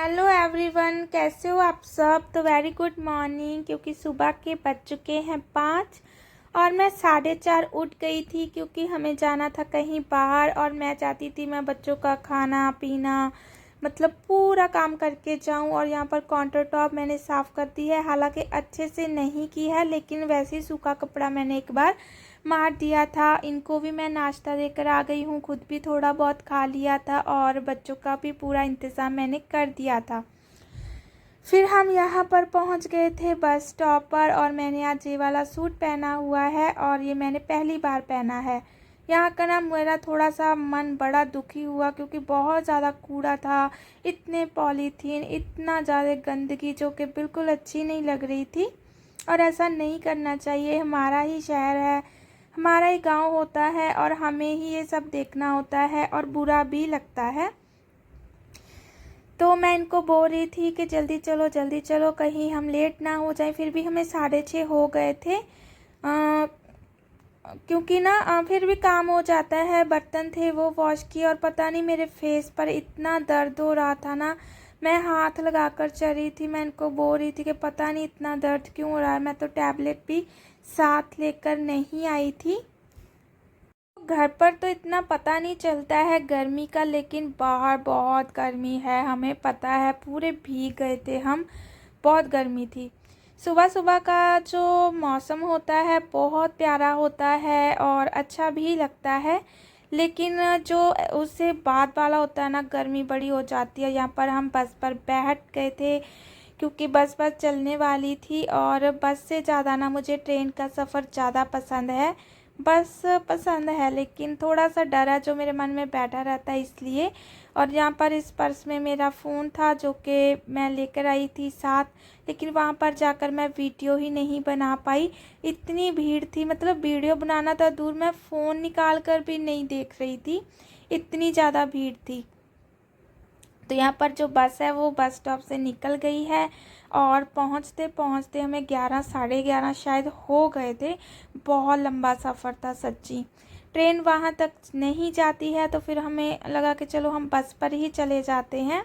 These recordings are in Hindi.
हेलो एवरीवन, कैसे हो आप सब। तो वेरी गुड मॉर्निंग, क्योंकि सुबह के बज चुके हैं 5 और मैं 4:30 उठ गई थी क्योंकि हमें जाना था कहीं बाहर और मैं चाहती थी मैं बच्चों का खाना पीना मतलब पूरा काम करके जाऊं। और यहाँ पर काउंटर टॉप मैंने साफ़ कर दी है, हालांकि अच्छे से नहीं की है, लेकिन वैसे ही सूखा कपड़ा मैंने एक बार मार दिया था। इनको भी मैं नाश्ता देकर आ गई हूँ, खुद भी थोड़ा बहुत खा लिया था और बच्चों का भी पूरा इंतज़ाम मैंने कर दिया था। फिर हम यहाँ पर पहुँच गए थे बस स्टॉप पर और मैंने आज ये वाला सूट पहना हुआ है और ये मैंने पहली बार पहना है। यहाँ का ना मेरा थोड़ा सा मन बड़ा दुखी हुआ क्योंकि बहुत ज़्यादा कूड़ा था, इतने पॉलीथीन, इतना ज़्यादा गंदगी जो कि बिल्कुल अच्छी नहीं लग रही थी। और ऐसा नहीं करना चाहिए, हमारा ही शहर है, हमारा ही गांव होता है और हमें ही ये सब देखना होता है और बुरा भी लगता है। तो मैं इनको बोल रही थी कि जल्दी चलो कहीं हम लेट ना हो जाए। फिर भी हमें 6:30 हो गए थे क्योंकि ना फिर भी काम हो जाता है। बर्तन थे वो वॉश किए और पता नहीं मेरे फेस पर इतना दर्द हो रहा था ना, मैं हाथ लगाकर चल रही थी। मैं इनको बोल रही थी कि पता नहीं इतना दर्द क्यों हो रहा है। मैं तो टैबलेट भी साथ लेकर नहीं आई थी। घर पर तो इतना पता नहीं चलता है गर्मी का, लेकिन बाहर बहुत गर्मी है, हमें पता है। पूरे भीग गए थे हम, बहुत गर्मी थी। सुबह सुबह का जो मौसम होता है बहुत प्यारा होता है और अच्छा भी लगता है, लेकिन जो उससे बाद वाला होता है ना, गर्मी बड़ी हो जाती है। यहाँ पर हम बस पर बैठ गए थे क्योंकि बस चलने वाली थी और बस से ज़्यादा ना मुझे ट्रेन का सफ़र ज़्यादा पसंद है। बस पसंद है लेकिन थोड़ा सा डर है जो मेरे मन में बैठा रहता है, इसलिए। और यहाँ पर इस पर्स में मेरा फ़ोन था जो कि मैं लेकर आई थी साथ, लेकिन वहाँ पर जाकर मैं वीडियो ही नहीं बना पाई, इतनी भीड़ थी। मतलब वीडियो बनाना था दूर, मैं फ़ोन निकाल कर भी नहीं देख रही थी, इतनी ज़्यादा भीड़ थी। तो यहाँ पर जो बस है वो बस स्टॉप से निकल गई है और पहुँचते पहुँचते हमें 11 11:30 शायद हो गए थे। बहुत लंबा सफ़र था सच्ची। ट्रेन वहाँ तक नहीं जाती है तो फिर हमें लगा कि चलो हम बस पर ही चले जाते हैं।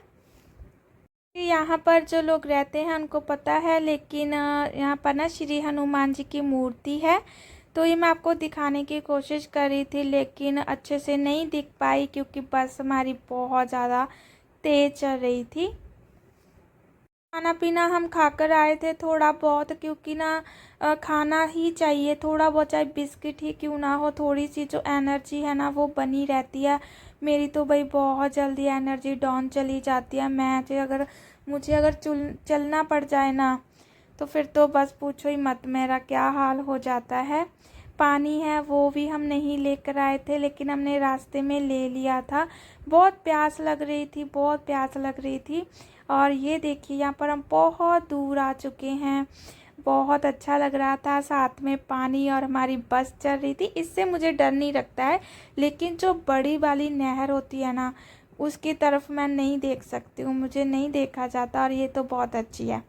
यहाँ पर जो लोग रहते हैं उनको पता है, लेकिन यहाँ पर ना श्री हनुमान जी की मूर्ति है, तो ये मैं आपको दिखाने की कोशिश कर रही थी लेकिन अच्छे से नहीं दिख पाई क्योंकि बस हमारी बहुत ज़्यादा तेज़ चल रही थी। खाना पीना हम खाकर आए थे थोड़ा बहुत, क्योंकि ना खाना ही चाहिए थोड़ा बहुत, चाहे बिस्किट ही क्यों ना हो, थोड़ी सी जो एनर्जी है ना वो बनी रहती है। मेरी तो भाई बहुत जल्दी एनर्जी डाउन चली जाती है। मुझे अगर चलना पड़ जाए ना तो फिर तो बस पूछो ही मत, मेरा क्या हाल हो जाता है। पानी है वो भी हम नहीं लेकर आए थे लेकिन हमने रास्ते में ले लिया था। बहुत प्यास लग रही थी, बहुत प्यास लग रही थी। और ये देखिए यहाँ पर हम बहुत दूर आ चुके हैं, बहुत अच्छा लग रहा था, साथ में पानी और हमारी बस चल रही थी। इससे मुझे डर नहीं लगता है, लेकिन जो बड़ी वाली नहर होती है ना उसकी तरफ मैं नहीं देख सकती हूँ, मुझे नहीं देखा जाता। और ये तो बहुत अच्छी है,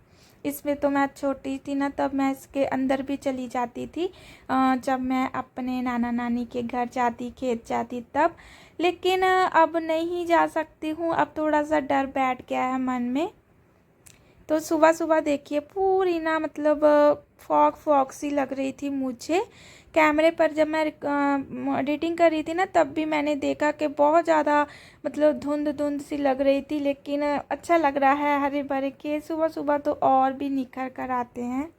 इसमें तो मैं छोटी थी ना तब मैं इसके अंदर भी चली जाती थी, जब मैं अपने नाना नानी के घर जाती, खेत जाती तब। लेकिन अब नहीं जा सकती हूँ, अब थोड़ा सा डर बैठ गया है मन में। तो सुबह सुबह देखिए पूरी ना मतलब फॉग फॉग सी लग रही थी मुझे। कैमरे पर जब मैं एडिटिंग कर रही थी ना तब भी मैंने देखा कि बहुत ज़्यादा मतलब धुंध धुंध सी लग रही थी, लेकिन अच्छा लग रहा है। हरे भरे के सुबह सुबह तो और भी निखर कर आते हैं।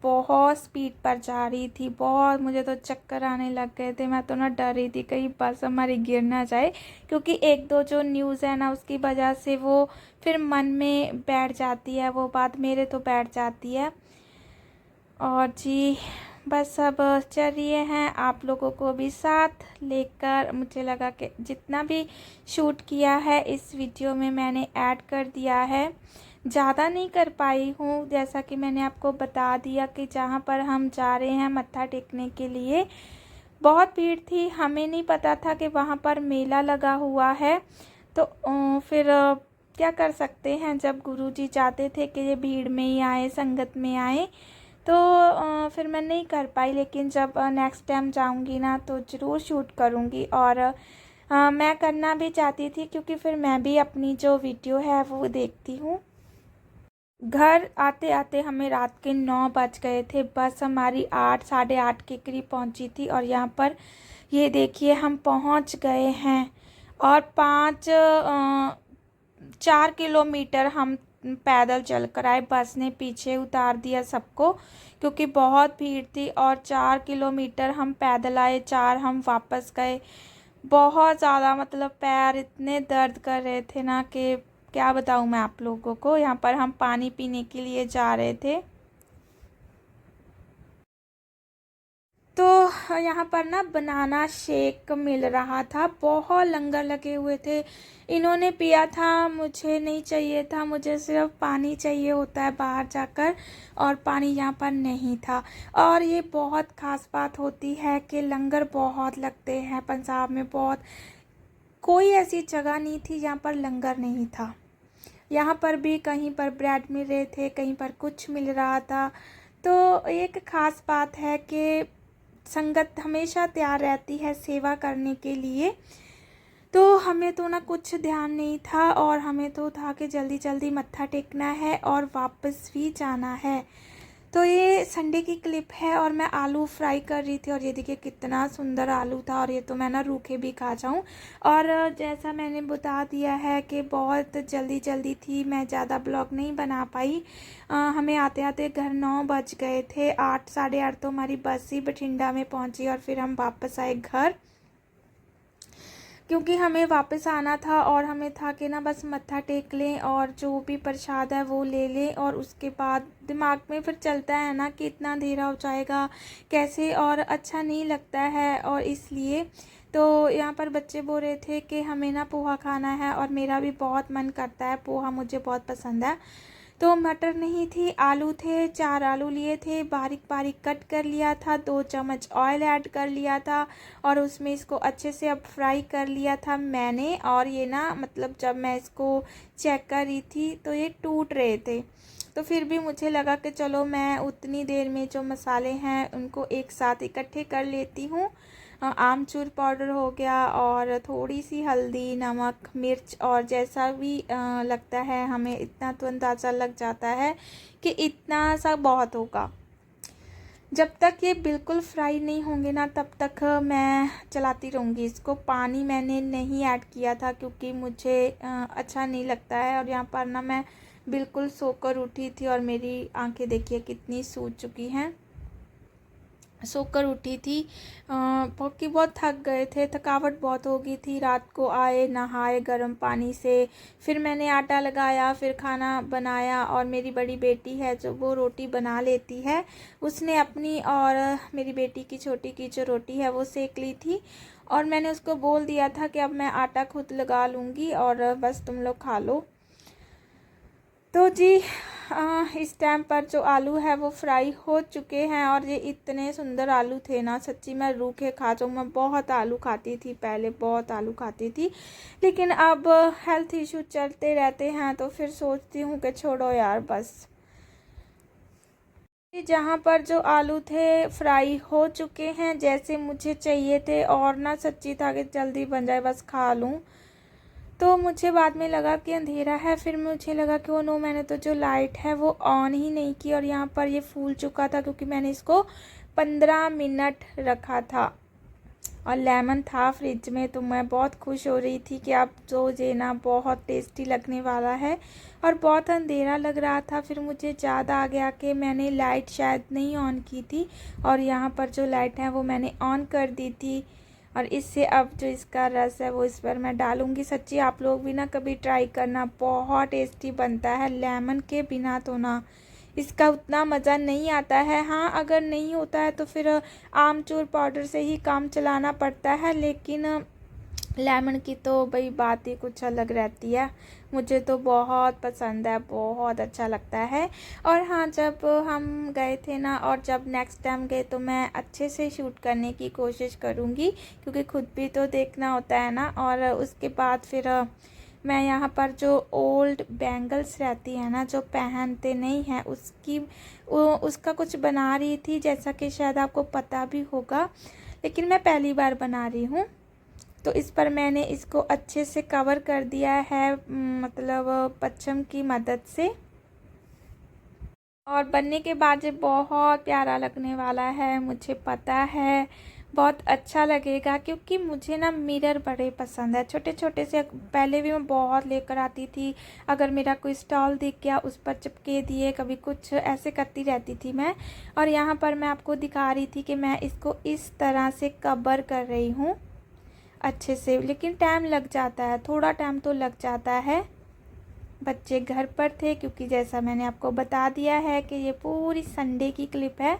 बहुत स्पीड पर जा रही थी, बहुत, मुझे तो चक्कर आने लग गए थे। मैं तो ना डर रही थी कहीं बस हमारी गिर ना जाए, क्योंकि एक दो जो न्यूज़ है ना उसकी वजह से वो फिर मन में बैठ जाती है, वो बात मेरे तो बैठ जाती है। और जी बस अब चल रही हैं, आप लोगों को भी साथ लेकर मुझे लगा कि जितना भी शूट किया है इस वीडियो में मैंने ऐड कर दिया है। ज़्यादा नहीं कर पाई हूँ, जैसा कि मैंने आपको बता दिया कि जहाँ पर हम जा रहे हैं मत्था टेकने के लिए बहुत भीड़ थी, हमें नहीं पता था कि वहाँ पर मेला लगा हुआ है। तो फिर क्या कर सकते हैं, जब गुरुजी चाहते थे कि ये भीड़ में ही आए, संगत में आए, तो फिर मैं नहीं कर पाई। लेकिन जब नेक्स्ट टाइम जाऊंगी ना तो ज़रूर शूट करूंगी और मैं करना भी चाहती थी क्योंकि फिर मैं भी अपनी जो वीडियो है वो देखती हूँ। घर आते आते हमें रात के 9 बज गए थे। बस हमारी 8 साढ़े 8 के करीब पहुंची थी और यहाँ पर ये देखिए हम पहुंच गए हैं। और 4 किलोमीटर हम पैदल चल कर आए। बस ने पीछे उतार दिया सबको क्योंकि बहुत भीड़ थी। और 4 किलोमीटर हम पैदल आए, 4 हम वापस गए। बहुत ज़्यादा मतलब पैर इतने दर्द कर रहे थे ना कि क्या बताऊँ मैं आप लोगों को। यहाँ पर हम पानी पीने के लिए जा रहे थे तो यहाँ पर ना बनाना शेक मिल रहा था। बहुत लंगर लगे हुए थे। इन्होंने पिया था, मुझे नहीं चाहिए था। मुझे सिर्फ पानी चाहिए होता है बाहर जाकर, और पानी यहाँ पर नहीं था। और ये बहुत ख़ास बात होती है कि लंगर बहुत लगते हैं पंजाब में। बहुत कोई ऐसी जगह नहीं थी जहाँ पर लंगर नहीं था। यहाँ पर भी कहीं पर ब्रेड मिल रहे थे, कहीं पर कुछ मिल रहा था। तो एक ख़ास बात है कि संगत हमेशा तैयार रहती है सेवा करने के लिए। तो हमें तो ना कुछ ध्यान नहीं था और हमें तो था कि जल्दी जल्दी मत्था टेकना है और वापस भी जाना है। तो ये संडे की क्लिप है और मैं आलू फ्राई कर रही थी और ये देखिए कितना सुंदर आलू था। और ये तो मैं ना रूखे भी खा जाऊँ। और जैसा मैंने बता दिया है कि बहुत जल्दी जल्दी थी, मैं ज़्यादा ब्लॉग नहीं बना पाई। हमें आते आते घर 9 बज गए थे। 8 साढ़े 8 तो हमारी बस ही बठिंडा में पहुंची और फिर हम वापस आए घर, क्योंकि हमें वापस आना था। और हमें था कि ना बस मत्था टेक लें और जो भी प्रसाद है वो ले लें। और उसके बाद दिमाग में फिर चलता है ना कि इतना अंधेरा हो जाएगा कैसे, और अच्छा नहीं लगता है। और इसलिए तो यहाँ पर बच्चे बोल रहे थे कि हमें ना पोहा खाना है और मेरा भी बहुत मन करता है, पोहा मुझे बहुत पसंद है। तो मटर नहीं थी, आलू थे। 4 आलू लिए थे, बारीक बारीक कट कर लिया था। 2 चम्मच ऑयल ऐड कर लिया था और उसमें इसको अच्छे से अब फ्राई कर लिया था मैंने। और ये ना मतलब जब मैं इसको चेक कर रही थी तो ये टूट रहे थे। तो फिर भी मुझे लगा कि चलो मैं उतनी देर में जो मसाले हैं उनको एक साथ इकट्ठे कर लेती हूँ। आमचूर पाउडर हो गया और थोड़ी सी हल्दी, नमक, मिर्च, और जैसा भी लगता है हमें, इतना तो अंदाज़ा लग जाता है कि इतना सा बहुत होगा। जब तक ये बिल्कुल फ्राई नहीं होंगे ना तब तक मैं चलाती रहूँगी इसको। पानी मैंने नहीं ऐड किया था क्योंकि मुझे अच्छा नहीं लगता है। और यहाँ पर ना मैं बिल्कुल सोकर उठी थी और मेरी आंखें देखिए कितनी सूज चुकी हैं। सोकर उठी थी क्योंकि बहुत थक गए थे, थकावट बहुत हो गई थी। रात को आए, नहाए गर्म पानी से, फिर मैंने आटा लगाया, फिर खाना बनाया। और मेरी बड़ी बेटी है जो वो रोटी बना लेती है, उसने अपनी और मेरी बेटी की छोटी की जो रोटी है वो सेक ली थी। और मैंने उसको बोल दिया था कि अब मैं आटा खुद लगा लूँगी और बस तुम लोग खा लो। तो जी इस टाइम पर जो आलू है वो फ्राई हो चुके हैं। और ये इतने सुंदर आलू थे ना, सच्ची मैं रूखे खा जाऊँ। मैं बहुत आलू खाती थी पहले, बहुत आलू खाती थी, लेकिन अब हेल्थ इशू चलते रहते हैं तो फिर सोचती हूँ कि छोड़ो यार बस। जहाँ पर जो आलू थे फ्राई हो चुके हैं जैसे मुझे चाहिए थे, और ना सच्ची था कि जल्दी बन जाए बस खा लूँ। तो मुझे बाद में लगा कि अंधेरा है, फिर मुझे लगा कि वो नो, मैंने तो जो लाइट है वो ऑन ही नहीं की। और यहाँ पर ये फूल चुका था क्योंकि मैंने इसको 15 मिनट रखा था और लेमन था फ्रिज में। तो मैं बहुत खुश हो रही थी कि अब जो ये ना बहुत टेस्टी लगने वाला है। और बहुत अंधेरा लग रहा था, फिर मुझे याद आ गया कि मैंने लाइट शायद नहीं ऑन की थी और यहाँ पर जो लाइट है वो मैंने ऑन कर दी थी। और इससे अब जो इसका रस है वो इस पर मैं डालूँगी। सच्ची आप लोग भी ना कभी ट्राई करना, बहुत टेस्टी बनता है। लेमन के बिना तो ना इसका उतना मज़ा नहीं आता है। हाँ, अगर नहीं होता है तो फिर आमचूर पाउडर से ही काम चलाना पड़ता है, लेकिन लेमन की तो भाई बात ही कुछ अलग रहती है। मुझे तो बहुत पसंद है, बहुत अच्छा लगता है। और हाँ, जब हम गए थे ना और जब नेक्स्ट टाइम गए तो मैं अच्छे से शूट करने की कोशिश करूँगी क्योंकि खुद भी तो देखना होता है ना। और उसके बाद फिर मैं यहाँ पर जो ओल्ड बैंगल्स रहती है ना, जो पहनते नहीं हैं, उसका कुछ बना रही थी, जैसा कि शायद आपको पता भी होगा, लेकिन मैं पहली बार बना रही हूँ। तो इस पर मैंने इसको अच्छे से कवर कर दिया है, मतलब पच्छम की मदद से। और बनने के बाद ये बहुत प्यारा लगने वाला है, मुझे पता है बहुत अच्छा लगेगा, क्योंकि मुझे ना मिरर बड़े पसंद है। छोटे छोटे से पहले भी मैं बहुत लेकर आती थी, अगर मेरा कोई स्टॉल दिख गया उस पर चिपके दिए, कभी कुछ ऐसे करती रहती थी मैं। और यहाँ पर मैं आपको दिखा रही थी कि मैं इसको इस तरह से कवर कर रही हूँ अच्छे से, लेकिन टाइम लग जाता है, थोड़ा टाइम तो लग जाता है। बच्चे घर पर थे, क्योंकि जैसा मैंने आपको बता दिया है कि ये पूरी संडे की क्लिप है।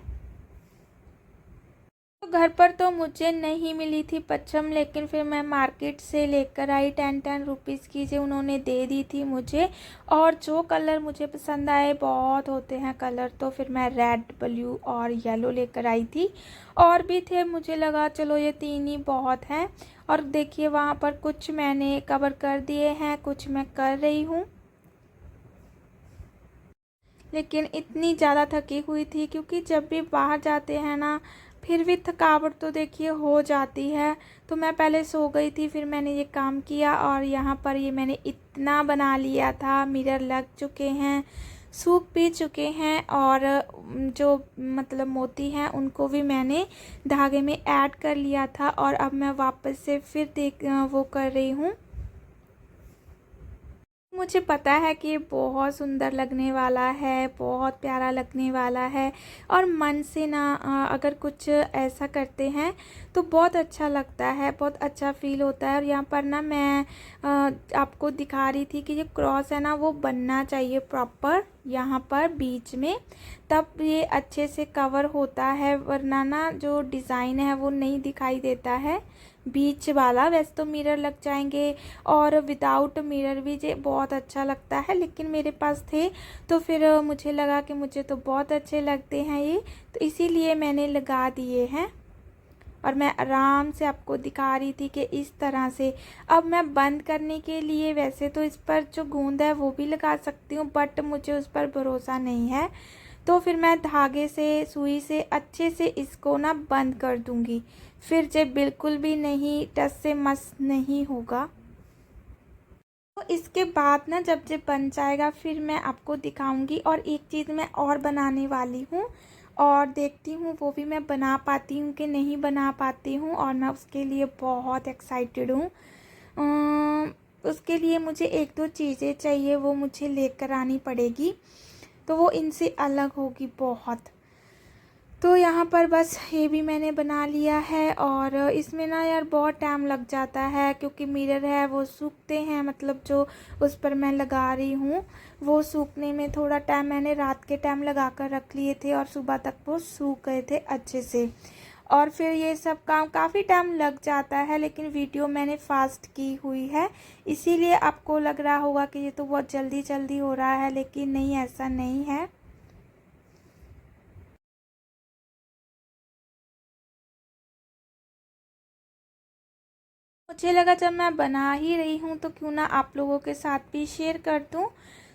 तो घर पर तो मुझे नहीं मिली थी पच्छम, लेकिन फिर मैं मार्केट से लेकर आई 10-10 रुपीज़ की, जो उन्होंने दे दी थी मुझे। और जो कलर मुझे पसंद आए, बहुत होते हैं कलर, तो फिर मैं रेड, ब्लू और येलो लेकर आई थी। और भी थे, मुझे लगा चलो ये 3 ही बहुत हैं। और देखिए वहाँ पर कुछ मैंने कवर कर दिए हैं, कुछ मैं कर रही हूँ। लेकिन इतनी ज़्यादा थकी हुई थी, क्योंकि जब भी बाहर जाते हैं ना, फिर भी थकावट तो देखिए हो जाती है। तो मैं पहले सो गई थी, फिर मैंने ये काम किया। और यहाँ पर ये मैंने इतना बना लिया था, मिरर लग चुके हैं, सूख भी चुके हैं। और जो मतलब मोती हैं उनको भी मैंने धागे में ऐड कर लिया था। और अब मैं वापस से फिर वो कर रही हूँ। मुझे पता है कि ये बहुत सुंदर लगने वाला है, बहुत प्यारा लगने वाला है। और मन से ना अगर कुछ ऐसा करते हैं तो बहुत अच्छा लगता है, बहुत अच्छा फील होता है। और यहाँ पर ना मैं आपको दिखा रही थी कि ये क्रॉस है ना, वो बनना चाहिए प्रॉपर यहाँ पर बीच में, तब ये अच्छे से कवर होता है, वरना ना जो डिज़ाइन है वो नहीं दिखाई देता है बीच वाला। वैसे तो मिरर लग जाएंगे, और विदाउट मिरर भी ये बहुत अच्छा लगता है, लेकिन मेरे पास थे तो फिर मुझे लगा कि मुझे तो बहुत अच्छे लगते हैं ये, तो इसीलिए मैंने लगा दिए हैं। और मैं आराम से आपको दिखा रही थी कि इस तरह से। अब मैं बंद करने के लिए वैसे तो इस पर जो गूंद है वो भी लगा सकती हूँ, बट मुझे उस पर भरोसा नहीं है, तो फिर मैं धागे से, सुई से अच्छे से इसको ना बंद कर दूंगी। फिर जे बिल्कुल भी नहीं, टस से मस नहीं होगा। तो इसके बाद ना जब ये बन जाएगा फिर मैं आपको दिखाऊंगी। और एक चीज़ मैं और बनाने वाली हूँ, और देखती हूँ वो भी मैं बना पाती हूँ कि नहीं बना पाती हूँ। और मैं उसके लिए बहुत एक्साइटेड हूँ। उसके लिए मुझे 1-2 चीज़ें चाहिए, वो मुझे लेकर आनी पड़ेगी, तो वो इनसे अलग होगी बहुत। तो यहाँ पर बस ये भी मैंने बना लिया है। और इसमें ना यार बहुत टाइम लग जाता है, क्योंकि मिरर है वो सूखते हैं, मतलब जो उस पर मैं लगा रही हूँ वो सूखने में थोड़ा टाइम, मैंने रात के टाइम लगा कर रख लिए थे और सुबह तक वो सूख गए थे अच्छे से। और फिर ये सब काम काफ़ी टाइम लग जाता है, लेकिन वीडियो मैंने फास्ट की हुई है, इसीलिए आपको लग रहा होगा कि ये तो बहुत जल्दी जल्दी हो रहा है, लेकिन नहीं, ऐसा नहीं है। मुझे लगा जब मैं बना ही रही हूँ तो क्यों ना आप लोगों के साथ भी शेयर कर दूँ।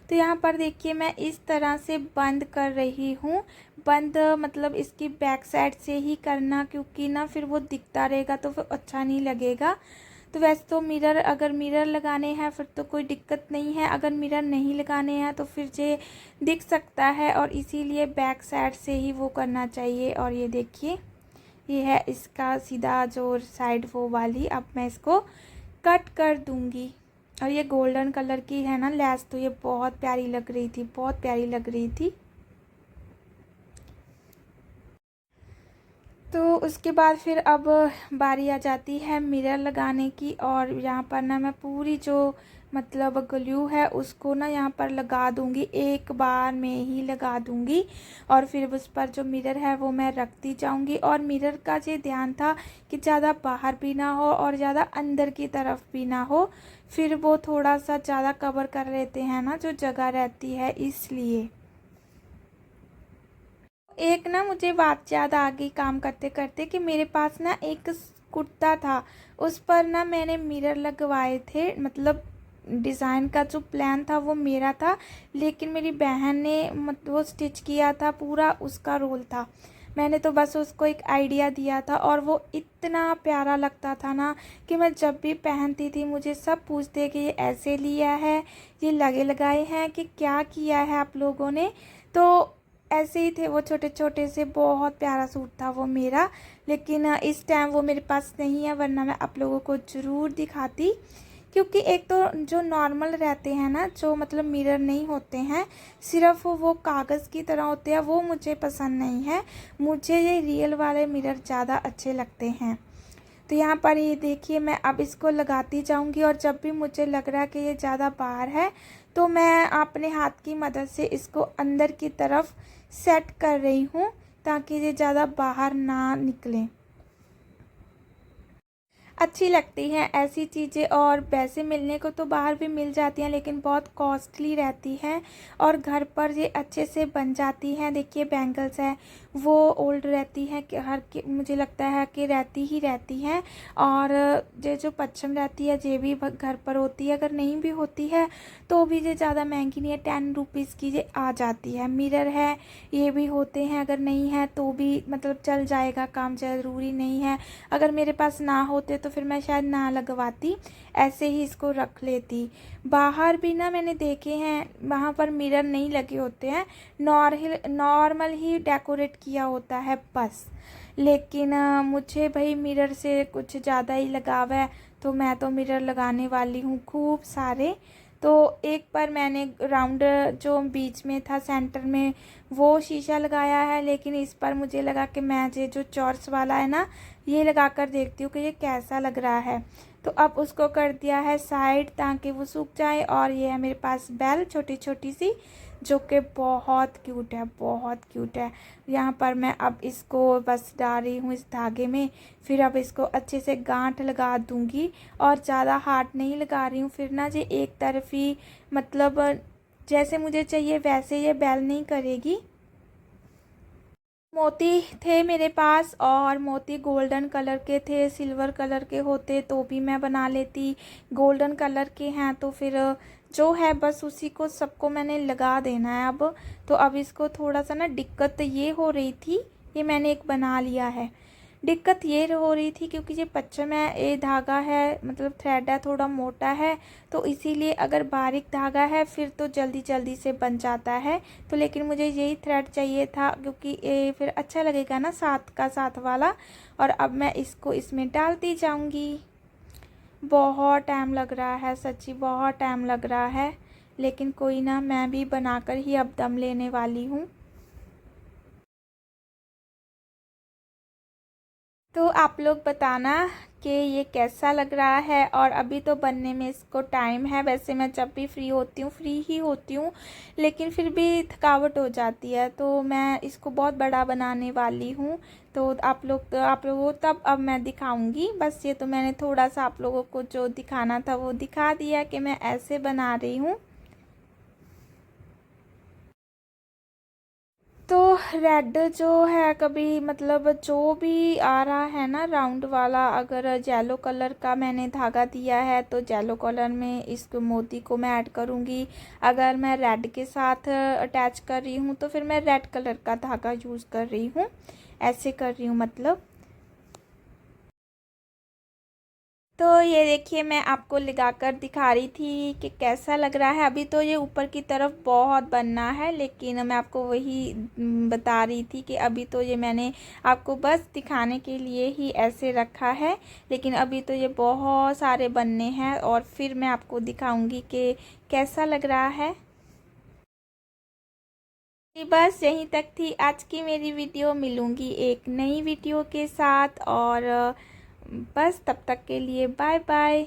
तो यहाँ पर देखिए मैं इस तरह से बंद कर रही हूँ। बंद मतलब इसकी बैक साइड से ही करना, क्योंकि ना फिर वो दिखता रहेगा तो फिर अच्छा नहीं लगेगा। तो वैसे तो मिरर, अगर मिरर लगाने हैं फिर तो कोई दिक्कत नहीं है, अगर मिरर नहीं लगाने हैं तो फिर ये दिख सकता है, और इसीलिए बैक साइड से ही वो करना चाहिए। और ये देखिए ये है इसका सीधा जो साइड वो वाली। अब मैं इसको कट कर दूंगी। और ये गोल्डन कलर की है ना लेस, तो ये बहुत प्यारी लग रही थी, बहुत प्यारी लग रही थी। तो उसके बाद फिर अब बारी आ जाती है मिरर लगाने की। और यहाँ पर ना मैं पूरी जो मतलब ग्लू है उसको ना यहाँ पर लगा दूंगी, एक बार में ही लगा दूंगी। और फिर उस पर जो मिरर है वो मैं रखती जाऊंगी। और मिरर का ये ध्यान था कि ज़्यादा बाहर भी ना हो और ज़्यादा अंदर की तरफ भी ना हो, फिर वो थोड़ा सा ज़्यादा कवर कर लेते हैं ना जो जगह रहती है, इसलिए। एक ना मुझे बात याद आ गई काम करते करते, कि मेरे पास ना एक कुर्ता था, उस पर ना मैंने मिरर लगवाए थे, मतलब डिज़ाइन का जो प्लान था वो मेरा था, लेकिन मेरी बहन ने वो स्टिच किया था, पूरा उसका रोल था। मैंने तो बस उसको एक आइडिया दिया था और वो इतना प्यारा लगता था ना कि मैं जब भी पहनती थी मुझे सब पूछते कि ये ऐसे लिया है, ये लगे लगाए हैं कि क्या किया है आप लोगों ने। तो ऐसे ही थे वो, छोटे छोटे से, बहुत प्यारा सूट था वो मेरा। लेकिन इस टाइम वो मेरे पास नहीं है, वरना मैं आप लोगों को ज़रूर दिखाती। क्योंकि एक तो जो नॉर्मल रहते हैं ना, जो मतलब मिरर नहीं होते हैं, सिर्फ वो कागज़ की तरह होते हैं, वो मुझे पसंद नहीं है। मुझे ये रियल वाले मिरर ज़्यादा अच्छे लगते हैं। तो यहाँ पर ये देखिए, मैं अब इसको लगाती जाऊंगी और जब भी मुझे लग रहा है कि ये ज़्यादा बाहर है तो मैं अपने हाथ की मदद से इसको अंदर की तरफ सेट कर रही हूँ ताकि ये ज़्यादा बाहर ना निकले। अच्छी लगती हैं ऐसी चीज़ें, और वैसे मिलने को तो बाहर भी मिल जाती हैं लेकिन बहुत कॉस्टली रहती हैं, और घर पर ये अच्छे से बन जाती हैं। देखिए बैंगल्स है वो ओल्ड रहती हैं कि मुझे लगता है कि रहती ही रहती हैं। और ये जो पच्छम रहती है ये भी घर पर होती है, अगर नहीं भी होती है तो भी ये ज़्यादा महंगी नहीं है, 10 रुपीज़ की ये आ जाती है। मिरर है ये भी होते हैं, अगर नहीं है तो भी मतलब चल जाएगा काम, ज़रूरी नहीं है। अगर मेरे पास ना होते तो फिर मैं शायद ना लगवाती, ऐसे ही इसको रख लेती। बाहर भी ना मैंने देखे हैं वहाँ पर मिरर नहीं लगे होते हैं, नॉर्मल ही डेकोरेट किया होता है बस। लेकिन मुझे भाई मिरर से कुछ ज़्यादा ही लगाव है, तो मैं तो मिरर लगाने वाली हूँ खूब सारे। तो एक बार मैंने राउंड जो बीच में था सेंटर में वो शीशा लगाया है, लेकिन इस पर मुझे लगा कि मैं ये जो चॉर्स वाला है ना ये लगा कर देखती हूँ कि ये कैसा लग रहा है। तो अब उसको कर दिया है साइड ताकि वो सूख जाए। और ये है मेरे पास बेल छोटी छोटी सी, जो कि बहुत क्यूट है, बहुत क्यूट है। यहाँ पर मैं अब इसको बस डाल रही हूँ इस धागे में, फिर अब इसको अच्छे से गांठ लगा दूंगी और ज़्यादा हार्ड नहीं लगा रही हूँ, फिर ना ये एक तरफी मतलब जैसे मुझे चाहिए वैसे ये बेल नहीं करेगी। मोती थे मेरे पास, और मोती गोल्डन कलर के थे, सिल्वर कलर के होते तो भी मैं बना लेती। गोल्डन कलर के हैं तो फिर जो है बस उसी को सबको मैंने लगा देना है अब। तो अब इसको थोड़ा सा ना दिक्कत ये हो रही थी, ये मैंने एक बना लिया है। दिक्कत ये हो रही थी क्योंकि ये पच्छम है, ये धागा है मतलब थ्रेड है थोड़ा मोटा है, तो इसीलिए अगर बारीक धागा है फिर तो जल्दी जल्दी से बन जाता है। तो लेकिन मुझे यही थ्रेड चाहिए था क्योंकि ये फिर अच्छा लगेगा ना साथ का साथ वाला। और अब मैं इसको इसमें डालती जाऊंगी। बहुत टाइम लग रहा है, सच्ची बहुत टाइम लग रहा है, लेकिन कोई ना, मैं भी बनाकर ही अब दम लेने वाली हूँ। तो आप लोग बताना कि ये कैसा लग रहा है। और अभी तो बनने में इसको टाइम है, वैसे मैं जब भी फ्री होती हूँ फ्री ही होती हूँ, लेकिन फिर भी थकावट हो जाती है, तो मैं इसको बहुत बड़ा बनाने वाली हूँ। तो आप लोगों को तब अब मैं दिखाऊंगी। बस ये तो मैंने थोड़ा सा आप लोगों को जो दिखाना था वो दिखा दिया कि मैं ऐसे बना रही हूँ। तो रेड जो है कभी मतलब जो भी आ रहा है ना राउंड वाला, अगर येलो कलर का मैंने धागा दिया है तो येलो कलर में इसको मोती को मैं ऐड करूँगी। अगर मैं रेड के साथ अटैच कर रही हूँ तो फिर मैं रेड कलर का धागा यूज़ कर रही हूँ, ऐसे कर रही हूँ मतलब। तो ये देखिए मैं आपको लगाकर दिखा रही थी कि कैसा लग रहा है। अभी तो ये ऊपर की तरफ बहुत बनना है, लेकिन मैं आपको वही बता रही थी कि अभी तो ये मैंने आपको बस दिखाने के लिए ही ऐसे रखा है, लेकिन अभी तो ये बहुत सारे बनने हैं और फिर मैं आपको दिखाऊंगी कि कैसा लग रहा है। बस यहीं तक थी आज की मेरी वीडियो, मिलूंगी एक नई वीडियो के साथ, और बस तब तक के लिए बाय बाय।